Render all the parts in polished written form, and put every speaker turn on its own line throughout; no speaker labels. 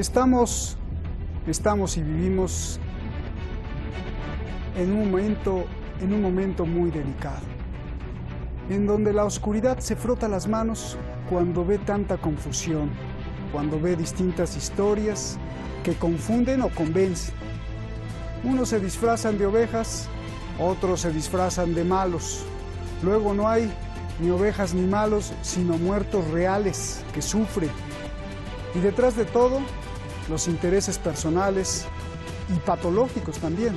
Estamos y vivimos en un momento muy delicado, en donde la oscuridad se frota las manos cuando ve tanta confusión, cuando ve distintas historias que confunden o convencen. Unos se disfrazan de ovejas, otros se disfrazan de malos. Luego no hay ni ovejas ni malos, sino muertos reales que sufren. Y detrás de todo, los intereses personales y patológicos también.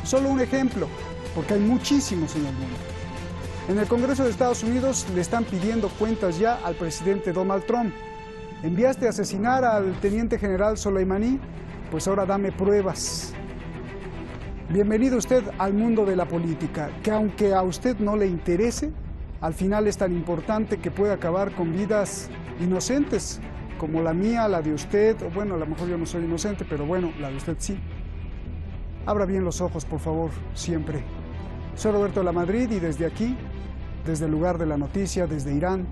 Solo un ejemplo, porque hay muchísimos en el mundo. En el Congreso de Estados Unidos le están pidiendo cuentas ya al presidente Donald Trump. ¿Enviaste a asesinar al teniente general Soleimani? Pues ahora dame pruebas. Bienvenido usted al mundo de la política, que aunque a usted no le interese, al final es tan importante que puede acabar con vidas inocentes, como la mía, la de usted, o bueno, a lo mejor yo no soy inocente, pero bueno, la de usted sí. Abra bien los ojos, por favor, siempre. Soy Roberto de la Madrid y desde aquí, desde el lugar de la noticia, desde Irán,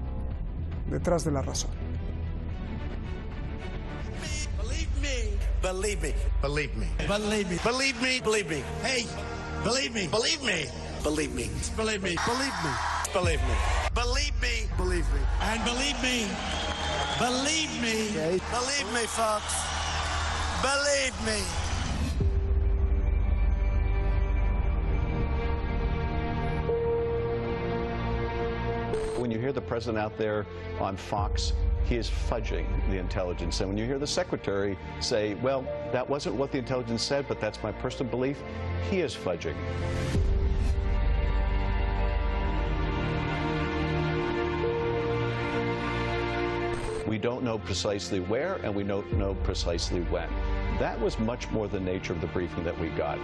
detrás de la razón.
Believe me, believe me, believe me, believe me, believe me. Hey, believe me, believe me, believe me, believe me, believe me, believe me, believe me, believe me, and believe me, believe me, okay. Believe me, folks, believe me.
When you hear the president out there on Fox, he is fudging the intelligence. And when you hear the secretary say, well, that wasn't what the intelligence said, but that's my personal belief, he is fudging. We don't know precisely where, and we don't know precisely when. That was much more the nature of the briefing that we got.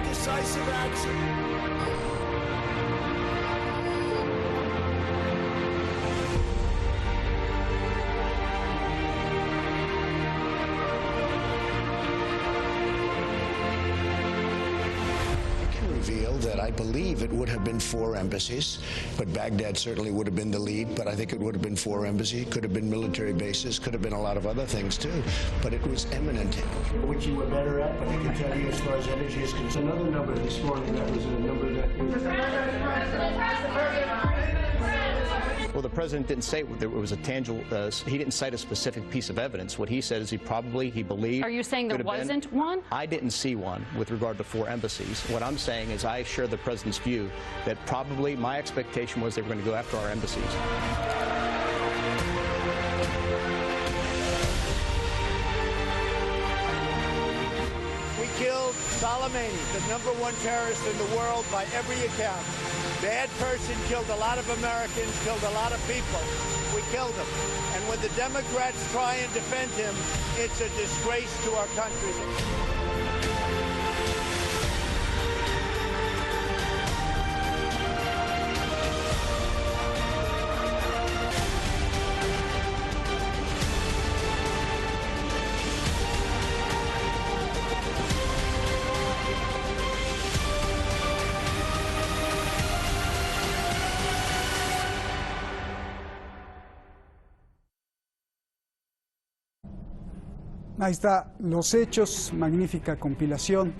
Decisive action. That I believe it would have been 4 embassies, but Baghdad certainly would have been the lead, but I think it would have been 4 embassies, could have been military bases, could have been a lot of other things too, but it was eminent. Which you were better at, but I can tell you as far as energy is concerned. Another number this morning, that was a number that was...
Well, the president didn't say it was a tangible, he didn't cite a specific piece of evidence. What he said is he believed...
Are you saying there wasn't one?
I didn't see one with regard to 4 embassies. What I'm saying is I share the president's view that probably my expectation was they were going to go after our embassies.
We killed Soleimani, the #1 terrorist in the world by every account. Bad person, killed a lot of Americans, killed a lot of people. We killed him. And when the Democrats try and defend him, it's a disgrace to our country.
Ahí está, los hechos, magnífica compilación.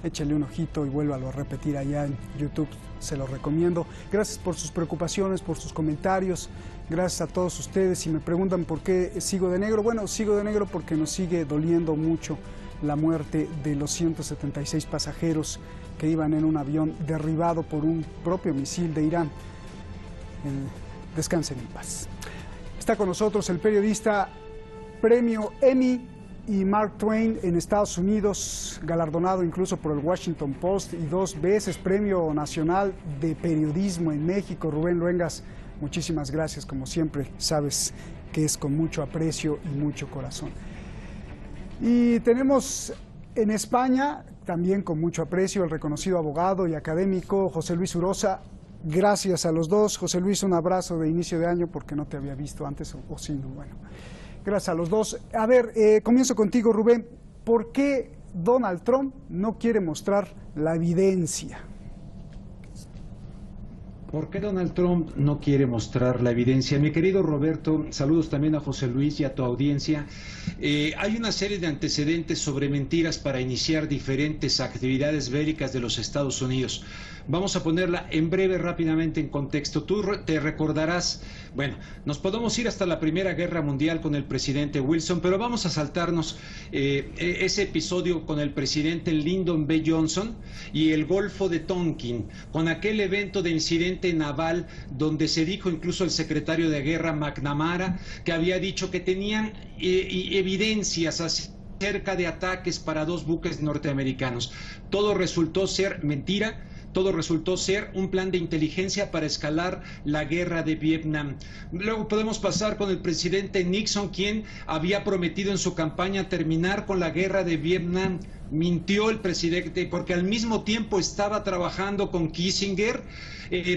Échale un ojito y vuélvalo a repetir allá en YouTube, se lo recomiendo. Gracias por sus preocupaciones, por sus comentarios. Gracias a todos ustedes. Si me preguntan por qué sigo de negro, bueno, sigo de negro porque nos sigue doliendo mucho la muerte de los 176 pasajeros que iban en un avión derribado por un propio misil de Irán. Descansen en paz. Está con nosotros el periodista Premio Emmy y Mark Twain en Estados Unidos, galardonado incluso por el Washington Post y 2 veces Premio Nacional de Periodismo en México. Rubén Luengas, muchísimas gracias, como siempre, sabes que es con mucho aprecio y mucho corazón. Y tenemos en España, también con mucho aprecio, el reconocido abogado y académico José Luis Urosa. Gracias a los dos. José Luis, un abrazo de inicio de año porque no te había visto antes, o sí, no, bueno. Gracias a los dos. A ver, comienzo contigo, Rubén. ¿Por qué Donald Trump no quiere mostrar la evidencia?
¿Por qué Donald Trump no quiere mostrar la evidencia? Mi querido Roberto, saludos también a José Luis y a tu audiencia. Hay una serie de antecedentes sobre mentiras para iniciar diferentes actividades bélicas de los Estados Unidos. Vamos a ponerla en breve, rápidamente en contexto. Tú te recordarás, bueno, nos podemos ir hasta la Primera Guerra Mundial con el presidente Wilson, pero vamos a saltarnos ese episodio con el presidente Lyndon B. Johnson y el Golfo de Tonkin, con aquel evento de incidente naval donde se dijo, incluso el secretario de Guerra McNamara, que había dicho que tenían evidencias acerca de ataques para 2 buques norteamericanos. Todo resultó ser mentira. Todo resultó ser un plan de inteligencia para escalar la guerra de Vietnam. Luego podemos pasar con el presidente Nixon, quien había prometido en su campaña terminar con la guerra de Vietnam. Mintió el presidente porque al mismo tiempo estaba trabajando con Kissinger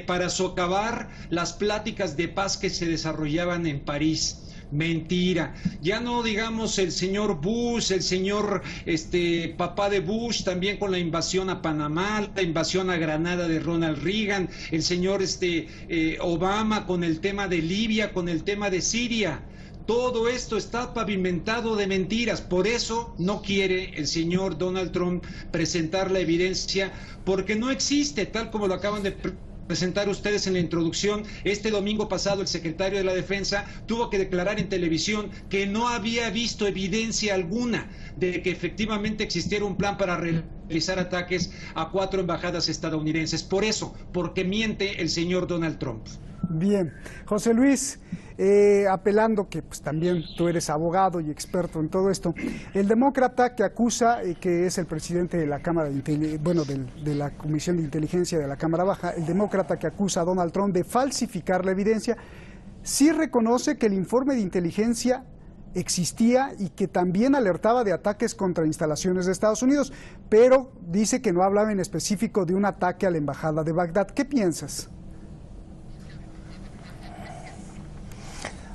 para socavar las pláticas de paz que se desarrollaban en París. Mentira. Ya no digamos el señor Bush, el señor papá de Bush, también con la invasión a Panamá, la invasión a Granada de Ronald Reagan, el señor Obama con el tema de Libia, con el tema de Siria. Todo esto está pavimentado de mentiras. Por eso no quiere el señor Donald Trump presentar la evidencia, porque no existe, tal como lo acaban de presentar ustedes en la introducción. Este domingo pasado el secretario de la Defensa tuvo que declarar en televisión que no había visto evidencia alguna de que efectivamente existiera un plan para realizar ataques a 4 embajadas estadounidenses. Por eso, porque miente el señor Donald Trump.
Bien, José Luis, apelando que pues también tú eres abogado y experto en todo esto, el demócrata que acusa, que es el presidente de la Cámara de la Comisión de Inteligencia de la Cámara Baja, el demócrata que acusa a Donald Trump de falsificar la evidencia, sí reconoce que el informe de inteligencia existía y que también alertaba de ataques contra instalaciones de Estados Unidos, pero dice que no hablaba en específico de un ataque a la embajada de Bagdad. ¿Qué piensas?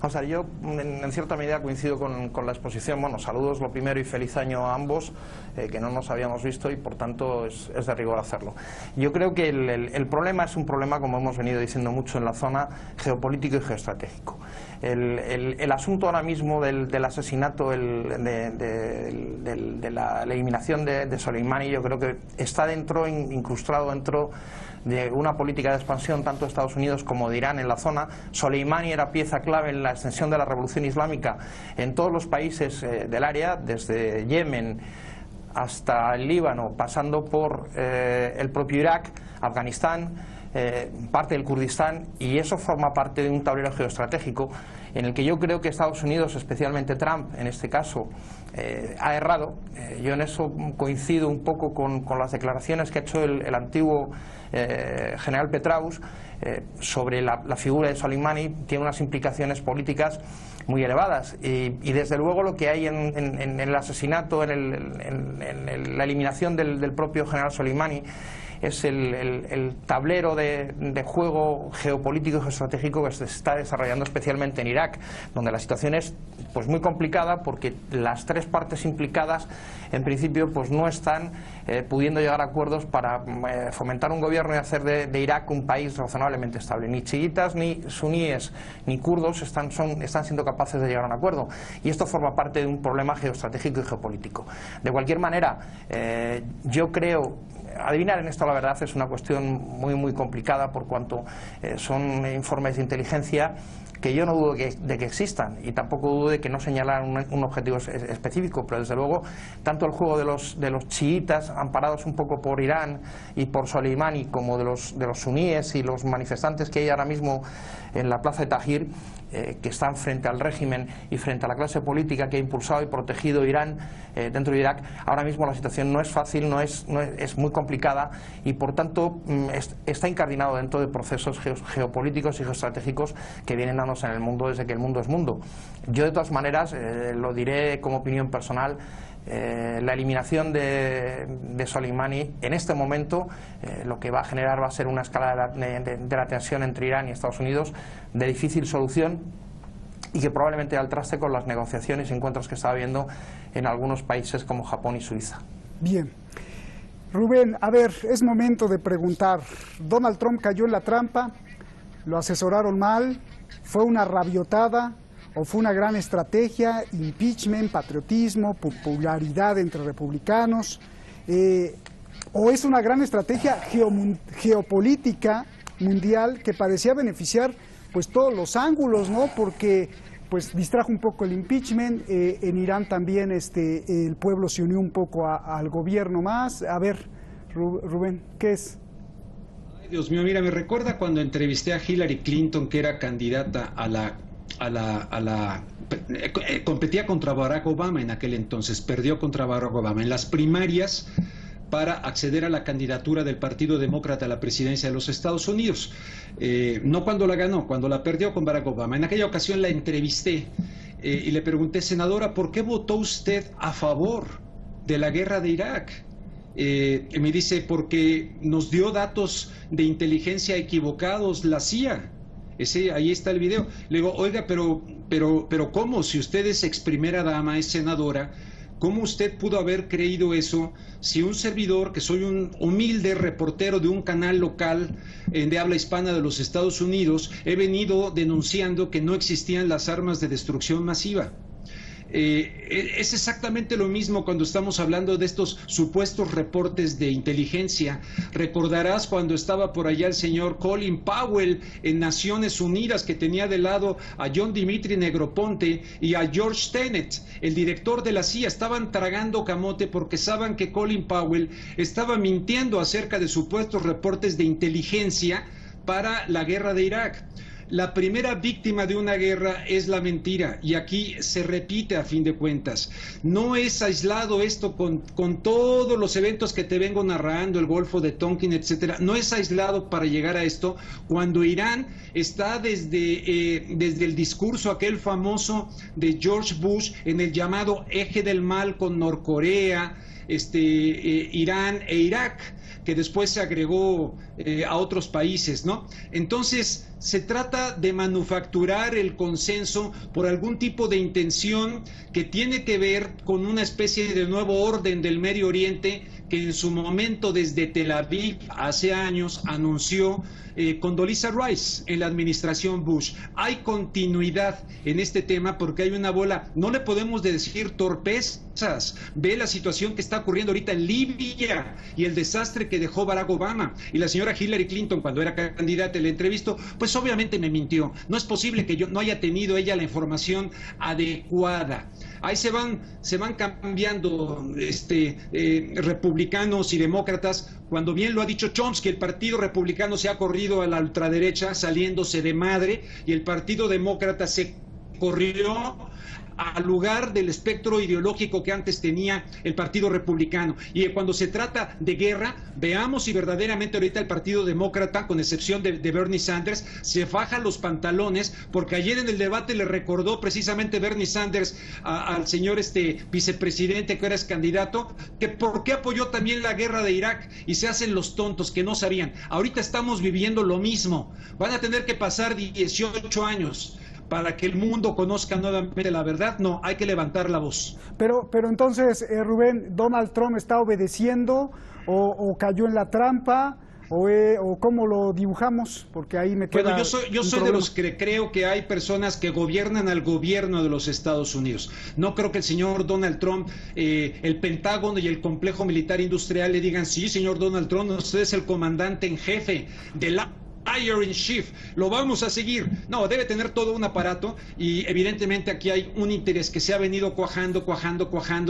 O sea, yo en cierta medida coincido con la exposición. Bueno, saludos lo primero y feliz año a ambos, que no nos habíamos visto y por tanto es de rigor hacerlo. Yo creo que el problema es un problema, como hemos venido diciendo mucho, en la zona geopolítico y geoestratégico. El asunto ahora mismo del asesinato, de la eliminación de Soleimani, yo creo que está incrustado dentro de una política de expansión tanto de Estados Unidos como de Irán en la zona. Soleimani era pieza clave en la extensión de la revolución islámica en todos los países del área, desde Yemen hasta el Líbano, pasando por el propio Irak, Afganistán, parte del Kurdistán, y eso forma parte de un tablero geoestratégico en el que yo creo que Estados Unidos, especialmente Trump en este caso, ha errado. Yo en eso coincido un poco con las declaraciones que ha hecho el antiguo general Petraeus sobre la figura de Soleimani. Tiene unas implicaciones políticas muy elevadas y desde luego lo que hay en el asesinato, en la eliminación del propio general Soleimani, es el tablero de juego geopolítico y geoestratégico que se está desarrollando especialmente en Irak, donde la situación es pues muy complicada porque las 3 partes implicadas en principio pues no están pudiendo llegar a acuerdos para fomentar un gobierno y hacer de Irak un país razonablemente estable. Ni chiitas, ni suníes, ni kurdos están siendo capaces de llegar a un acuerdo, y esto forma parte de un problema geoestratégico y geopolítico. De cualquier manera, yo creo, adivinar en esto la verdad es una cuestión muy complicada, por cuanto son informes de inteligencia que yo no dudo de que existan, y tampoco dudo de que no señalan un objetivo específico, pero desde luego tanto el juego de los chiitas amparados un poco por Irán y por Soleimani, como de los suníes y los manifestantes que hay ahora mismo en la plaza de Tahrir, que están frente al régimen y frente a la clase política que ha impulsado y protegido Irán dentro de Irak. Ahora mismo la situación no es fácil, es muy complicada, y por tanto está incardinado dentro de procesos geopolíticos y geoestratégicos que vienen dándose en el mundo desde que el mundo es mundo. Yo de todas maneras, lo diré como opinión personal, la eliminación de Soleimani en este momento lo que va a generar va a ser una escala de la tensión entre Irán y Estados Unidos de difícil solución, y que probablemente al traste con las negociaciones y encuentros que está habiendo en algunos países como Japón y Suiza.
Bien. Rubén, a ver, es momento de preguntar. Donald Trump cayó en la trampa, ¿Lo asesoraron mal? ¿Fue una rabiotada? ¿O fue una gran estrategia? ¿Impeachment, patriotismo, popularidad entre republicanos? ¿O es una gran estrategia geopolítica mundial que parecía beneficiar pues todos los ángulos, ¿no? Porque pues distrajo un poco el impeachment, en Irán también el pueblo se unió un poco al gobierno más. A ver, Rubén, ¿qué es?
Ay, Dios mío, mira, me recuerda cuando entrevisté a Hillary Clinton, que era candidata competía contra Barack Obama en aquel entonces, perdió contra Barack Obama en las primarias para acceder a la candidatura del Partido Demócrata a la presidencia de los Estados Unidos. No cuando la ganó, cuando la perdió con Barack Obama. En aquella ocasión la entrevisté y le pregunté, senadora, ¿por qué votó usted a favor de la guerra de Irak? Y me dice, porque nos dio datos de inteligencia equivocados la CIA. Ahí está el video. Le digo, oiga, pero ¿cómo? Si usted es ex primera dama, es senadora, ¿cómo usted pudo haber creído eso si un servidor, que soy un humilde reportero de un canal local de habla hispana de los Estados Unidos, he venido denunciando que no existían las armas de destrucción masiva? Es exactamente lo mismo cuando estamos hablando de estos supuestos reportes de inteligencia. Recordarás cuando estaba por allá el señor Colin Powell en Naciones Unidas, que tenía de lado a John Dimitri Negroponte y a George Tenet, el director de la CIA. Estaban tragando camote porque saben que Colin Powell estaba mintiendo acerca de supuestos reportes de inteligencia para la guerra de Irak. La primera víctima de una guerra es la mentira, y aquí se repite a fin de cuentas. No es aislado esto con todos los eventos que te vengo narrando, el Golfo de Tonkin, etcétera. No es aislado para llegar a esto cuando Irán está desde el discurso aquel famoso de George Bush en el llamado eje del mal con Norcorea, Irán e Irak, que después se agregó a otros países, ¿no? Entonces, se trata de manufacturar el consenso por algún tipo de intención que tiene que ver con una especie de nuevo orden del Medio Oriente que en su momento desde Tel Aviv hace años anunció Condoleezza Rice en la administración Bush. Hay continuidad en este tema porque hay una bola, no le podemos decir torpezas. Ve la situación que está ocurriendo ahorita en Libia y el desastre que dejó Barack Obama. Y la señora Hillary Clinton, cuando era candidata, le entrevistó, pues obviamente me mintió. No es posible que yo no haya tenido ella la información adecuada. Ahí se van cambiando republicanos y demócratas, cuando bien lo ha dicho Chomsky, el partido republicano se ha corrido a la ultraderecha saliéndose de madre y el partido demócrata se corrió al lugar del espectro ideológico que antes tenía el Partido Republicano. Y cuando se trata de guerra, veamos si verdaderamente ahorita el Partido Demócrata, con excepción de Bernie Sanders, se faja los pantalones, porque ayer en el debate le recordó precisamente Bernie Sanders al señor vicepresidente que era candidato, que por qué apoyó también la guerra de Irak, y se hacen los tontos que no sabían. Ahorita estamos viviendo lo mismo. Van a tener que pasar 18 años para que el mundo conozca nuevamente la verdad. No, hay que levantar la voz.
Pero entonces, Rubén, ¿Donald Trump está obedeciendo o cayó en la trampa? ¿O cómo lo dibujamos? Porque ahí me queda.
Bueno, yo soy de los que creo que hay personas que gobiernan al gobierno de los Estados Unidos. No creo que el señor Donald Trump, el Pentágono y el complejo militar industrial le digan, sí, señor Donald Trump, usted es el comandante en jefe de la Iron in Chief, lo vamos a seguir. No, debe tener todo un aparato, y evidentemente aquí hay un interés que se ha venido cuajando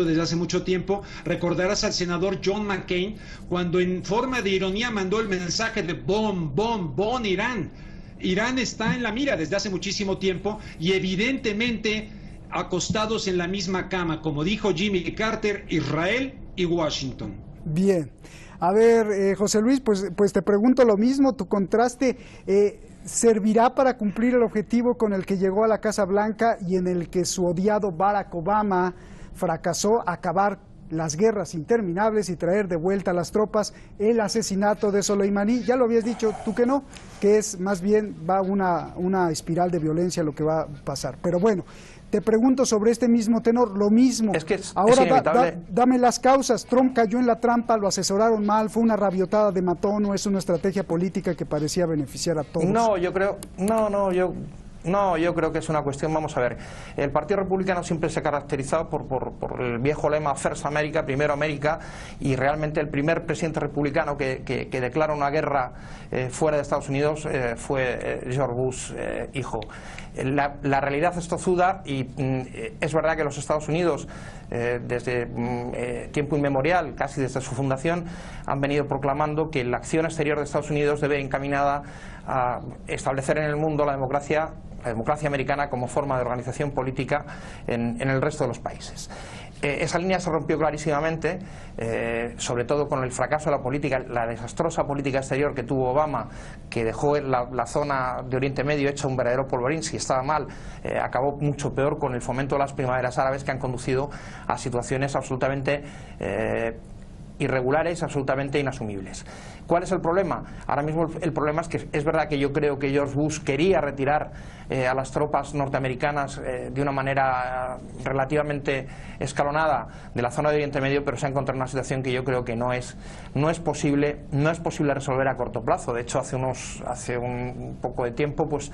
desde hace mucho tiempo. Recordarás al senador John McCain cuando en forma de ironía mandó el mensaje de bomb Irán. Irán está en la mira desde hace muchísimo tiempo, y evidentemente acostados en la misma cama, como dijo Jimmy Carter, Israel y Washington.
Bien. A ver, José Luis, pues te pregunto lo mismo, tu contraste, ¿servirá para cumplir el objetivo con el que llegó a la Casa Blanca y en el que su odiado Barack Obama fracasó, acabar las guerras interminables y traer de vuelta a las tropas el asesinato de Soleimani. Ya lo habías dicho tú que no, que es más bien va una espiral de violencia lo que va a pasar. Pero bueno, te pregunto sobre este mismo tenor, lo mismo. Ahora dame las causas. Trump cayó en la trampa, lo asesoraron mal, fue una rabiotada de matón, o es una estrategia política que parecía beneficiar a todos.
Yo creo que es una cuestión, vamos a ver, el Partido Republicano siempre se ha caracterizado por el viejo lema First America, primero América, y realmente el primer presidente republicano que declara una guerra fuera de Estados Unidos fue George Bush, hijo. La realidad es tozuda y es verdad que los Estados Unidos desde tiempo inmemorial, casi desde su fundación, han venido proclamando que la acción exterior de Estados Unidos debe ir encaminada a establecer en el mundo la democracia americana como forma de organización política en el resto de los países. Esa línea se rompió clarísimamente, sobre todo con el fracaso de la política, la desastrosa política exterior que tuvo Obama, que dejó la zona de Oriente Medio hecha un verdadero polvorín. Si estaba mal, acabó mucho peor con el fomento de las primaveras árabes, que han conducido a situaciones absolutamente irregulares, absolutamente inasumibles. ¿Cuál es el problema? Ahora mismo el problema es que es verdad que yo creo que George Bush quería retirar a las tropas norteamericanas de una manera relativamente escalonada de la zona de Oriente Medio, pero se ha encontrado en una situación que yo creo que no es posible resolver a corto plazo. De hecho, hace un poco de tiempo, pues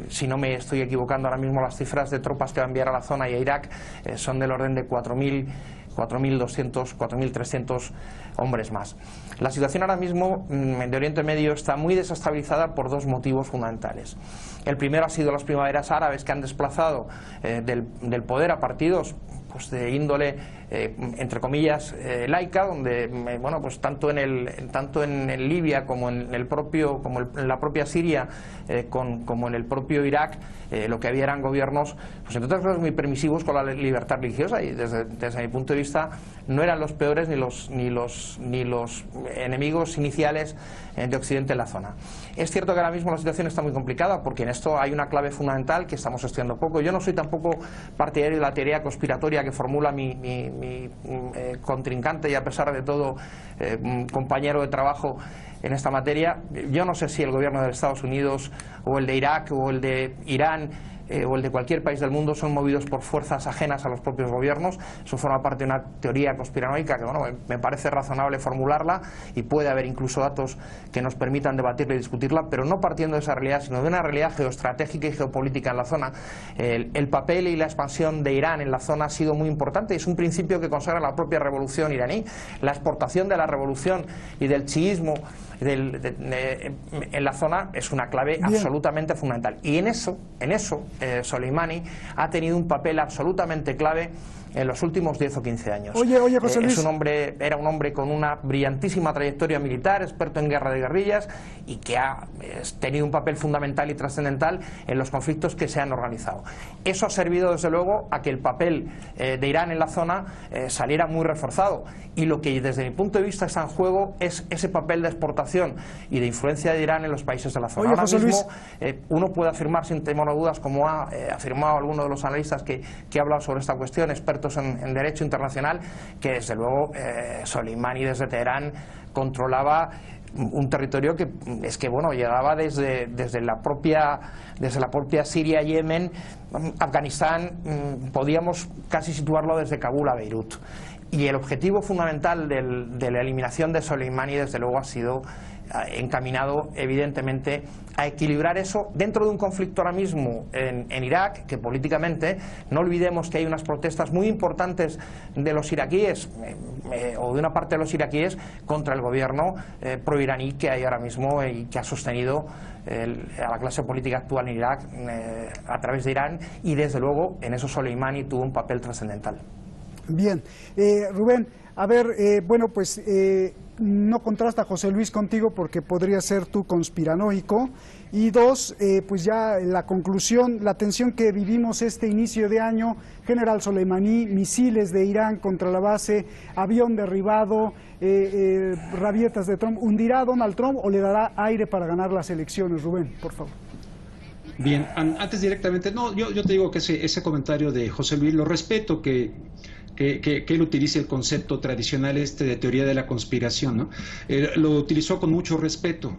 si no me estoy equivocando ahora mismo, las cifras de tropas que va a enviar a la zona y a Irak son del orden de 4.200, 4.300 hombres más. La situación ahora mismo de Oriente Medio está muy desestabilizada por dos motivos fundamentales. El primero ha sido las primaveras árabes, que han desplazado del poder a partidos pues de índole entre comillas laica, donde bueno, pues tanto en Libia como en la propia Siria como en el propio Irak, lo que había eran gobiernos, pues entre otras cosas, muy permisivos con la libertad religiosa, y desde mi punto de vista no eran los peores ni los enemigos iniciales de Occidente en la zona. Es cierto que ahora mismo la situación está muy complicada, porque en esto hay una clave fundamental que estamos estudiando poco. Yo no soy tampoco partidario de la teoría conspiratoria que formula mi contrincante y, a pesar de todo, compañero de trabajo en esta materia. Yo no sé si el gobierno de Estados Unidos o el de Irak o el de Irán o el de cualquier país del mundo son movidos por fuerzas ajenas a los propios gobiernos. Eso forma parte de una teoría conspiranoica que, bueno, me parece razonable formularla, y puede haber incluso datos que nos permitan debatirla y discutirla, pero no partiendo de esa realidad, sino de una realidad geoestratégica y geopolítica en la zona. El papel y la expansión de Irán en la zona ha sido muy importante, y es un principio que consagra la propia revolución iraní. La exportación de la revolución y del chiismo en la zona es una clave absolutamente fundamental, y en eso Soleimani ha tenido un papel absolutamente clave en los últimos 10 o 15 años.
Oye, José Luis.
Era un hombre con una brillantísima trayectoria militar, experto en guerra de guerrillas, y que ha tenido un papel fundamental y trascendental en los conflictos que se han organizado. Eso ha servido, desde luego, a que el papel de Irán en la zona saliera muy reforzado, y lo que desde mi punto de vista está en juego es ese papel de exportación y de influencia de Irán en los países de la zona. Ahora mismo uno puede afirmar sin temor a dudas, como ha afirmado alguno de los analistas que ha hablado sobre esta cuestión, expertos en derecho internacional, que desde luego Soleimani desde Teherán controlaba un territorio que llegaba desde la propia Siria, Yemen, Afganistán. Podíamos casi situarlo desde Kabul a Beirut. Y el objetivo fundamental de la eliminación de Soleimani, desde luego, ha sido encaminado evidentemente a equilibrar eso dentro de un conflicto ahora mismo en Irak, que políticamente, no olvidemos que hay unas protestas muy importantes de los iraquíes o de una parte de los iraquíes contra el gobierno proiraní que hay ahora mismo y que ha sostenido a la clase política actual en Irak a través de Irán, y desde luego en eso Soleimani tuvo un papel trascendental.
Bien, Rubén, a ver, no contrasta José Luis contigo porque podría ser tú conspiranoico, y dos, pues ya la conclusión, la tensión que vivimos este inicio de año, General Soleimani, misiles de Irán contra la base, avión derribado, rabietas de Trump, ¿hundirá a Donald Trump o le dará aire para ganar las elecciones? Rubén, por favor.
Bien, antes directamente, no, yo te digo que ese comentario de José Luis lo respeto, que que él utilice el concepto tradicional de teoría de la conspiración, ¿no? Lo utilizó con mucho respeto,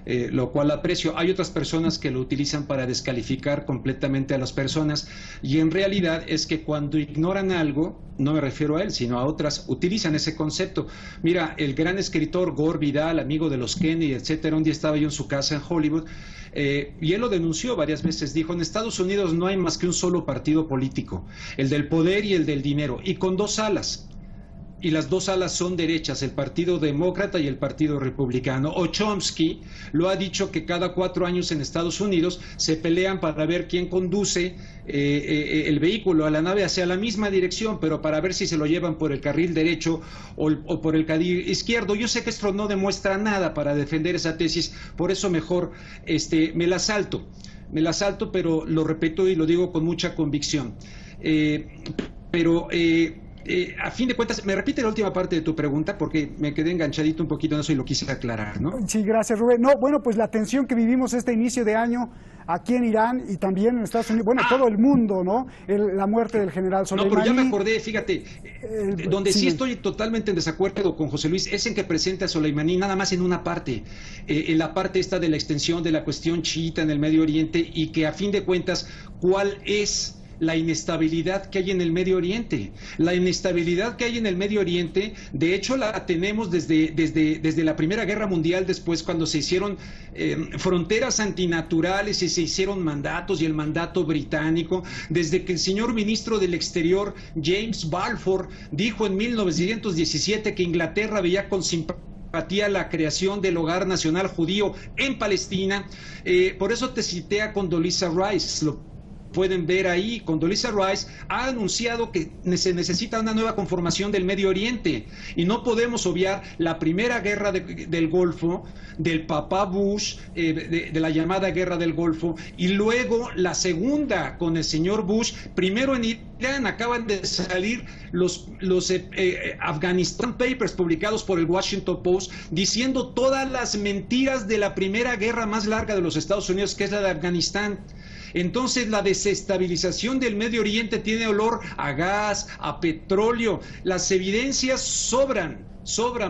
lo cual aprecio. Hay otras personas que lo utilizan para descalificar completamente a las personas, y en realidad es que cuando ignoran algo, no me refiero a él, sino a otras, utilizan ese concepto. Mira, el gran escritor Gore Vidal, amigo de los Kennedy, etcétera, un día estaba yo en su casa en Hollywood, y él lo denunció varias veces. Dijo: en Estados Unidos no hay más que un solo partido político, el del poder y el del dinero, y con dos alas, y las dos alas son derechas, el Partido Demócrata y el Partido Republicano. O Chomsky lo ha dicho, que cada 4 años en Estados Unidos se pelean para ver quién conduce el vehículo, a la nave, hacia la misma dirección, pero para ver si se lo llevan por el carril derecho o por el carril izquierdo. Yo sé que esto no demuestra nada para defender esa tesis, por eso mejor me la salto, pero lo repito y lo digo con mucha convicción. A fin de cuentas, me repite la última parte de tu pregunta, porque me quedé enganchadito un poquito en eso y lo quise aclarar, ¿no?
Sí, gracias, Rubén. No, bueno, pues la tensión que vivimos este inicio de año aquí en Irán y también en Estados Unidos, bueno, todo el mundo, ¿no? La muerte del general Soleimani.
No, pero ya me acordé, fíjate, donde sí estoy totalmente en desacuerdo con José Luis es en que presenta a Soleimani nada más en una parte, en la parte esta de la extensión de la cuestión chiita en el Medio Oriente, y que a fin de cuentas, ¿cuál es la inestabilidad que hay en el Medio Oriente? La inestabilidad que hay en el Medio Oriente, de hecho, la tenemos desde la Primera Guerra Mundial, después cuando se hicieron fronteras antinaturales y se hicieron mandatos, y el mandato británico, desde que el señor ministro del Exterior, James Balfour, dijo en 1917 que Inglaterra veía con simpatía la creación del hogar nacional judío en Palestina. Por eso te cité a Condoleezza Rice. Lo pueden ver ahí. Condoleezza Rice ha anunciado que se necesita una nueva conformación del Medio Oriente, y no podemos obviar la primera guerra del Golfo, del papá Bush, de la llamada guerra del Golfo, y luego la segunda con el señor Bush. Primero en Irán acaban de salir los Afghanistan Papers publicados por el Washington Post, diciendo todas las mentiras de la primera guerra más larga de los Estados Unidos, que es la de Afganistán. Entonces la desestabilización del Medio Oriente tiene olor a gas, a petróleo. Las evidencias sobran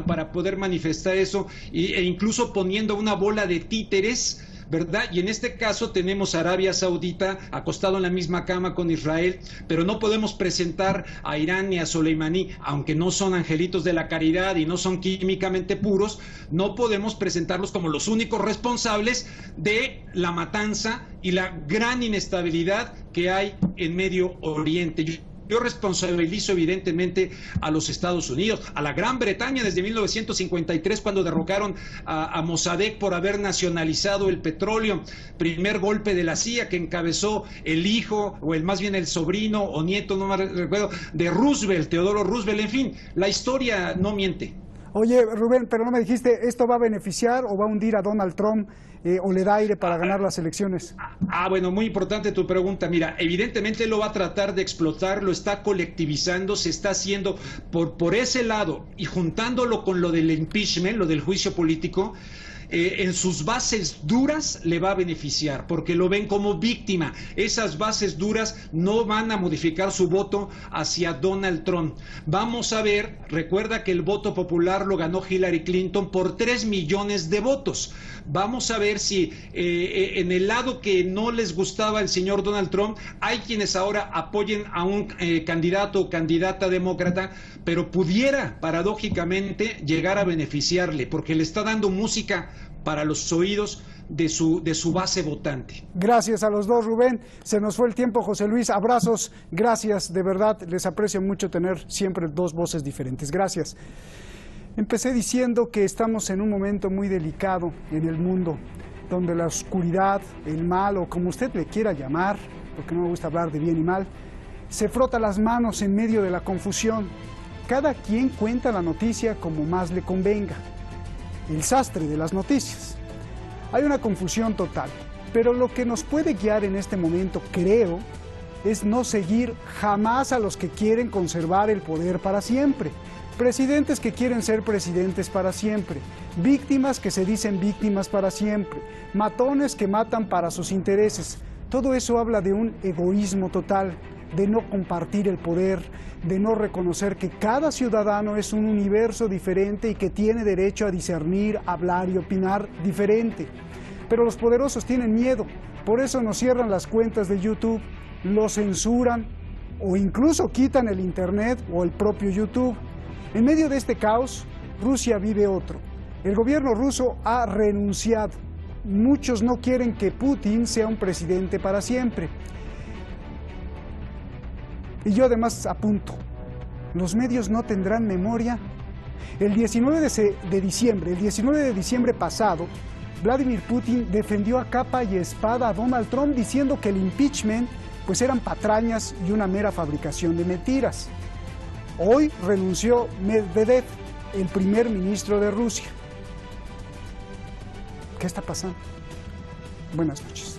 para poder manifestar eso, e incluso poniendo una bola de títeres, ¿verdad? Y en este caso tenemos a Arabia Saudita acostado en la misma cama con Israel, pero no podemos presentar a Irán ni a Soleimani, aunque no son angelitos de la caridad y no son químicamente puros, no podemos presentarlos como los únicos responsables de la matanza y la gran inestabilidad que hay en Medio Oriente. Yo responsabilizo evidentemente a los Estados Unidos, a la Gran Bretaña desde 1953, cuando derrocaron a Mossadegh por haber nacionalizado el petróleo. Primer golpe de la CIA que encabezó el hijo, o más bien el sobrino o nieto, no me recuerdo, de Roosevelt, Teodoro Roosevelt. En fin, la historia no miente.
Oye, Rubén, pero no me dijiste, ¿esto va a beneficiar o va a hundir a Donald Trump o le da aire para ganar las elecciones?
Bueno, muy importante tu pregunta. Mira, evidentemente lo va a tratar de explotar, lo está colectivizando, se está haciendo por ese lado, y juntándolo con lo del impeachment, lo del juicio político. En sus bases duras le va a beneficiar, porque lo ven como víctima. Esas bases duras no van a modificar su voto hacia Donald Trump. Vamos a ver, recuerda que el voto popular lo ganó Hillary Clinton por 3 millones de votos. Vamos a ver si en el lado que no les gustaba el señor Donald Trump, hay quienes ahora apoyen a un candidato o candidata demócrata, pero pudiera paradójicamente llegar a beneficiarle, porque le está dando música para los oídos de su base votante.
Gracias a los dos, Rubén. Se nos fue el tiempo, José Luis. Abrazos, gracias, de verdad, les aprecio mucho tener siempre dos voces diferentes. Gracias. Empecé diciendo que estamos en un momento muy delicado en el mundo, donde la oscuridad, el mal, o como usted le quiera llamar, porque no me gusta hablar de bien y mal, se frota las manos en medio de la confusión. Cada quien cuenta la noticia como más le convenga. El sastre de las noticias. Hay una confusión total, pero lo que nos puede guiar en este momento, creo, es no seguir jamás a los que quieren conservar el poder para siempre. Presidentes que quieren ser presidentes para siempre, víctimas que se dicen víctimas para siempre, matones que matan para sus intereses. Todo eso habla de un egoísmo total, de no compartir el poder, de no reconocer que cada ciudadano es un universo diferente y que tiene derecho a discernir, hablar y opinar diferente. Pero los poderosos tienen miedo, por eso nos cierran las cuentas de YouTube, lo censuran o incluso quitan el Internet o el propio YouTube. En medio de este caos, Rusia vive otro. El gobierno ruso ha renunciado. Muchos no quieren que Putin sea un presidente para siempre. Y yo además apunto, ¿los medios no tendrán memoria? El 19 de diciembre pasado, Vladimir Putin defendió a capa y espada a Donald Trump diciendo que el impeachment pues eran patrañas y una mera fabricación de mentiras. Hoy renunció Medvedev, el primer ministro de Rusia. ¿Qué está pasando? Buenas noches.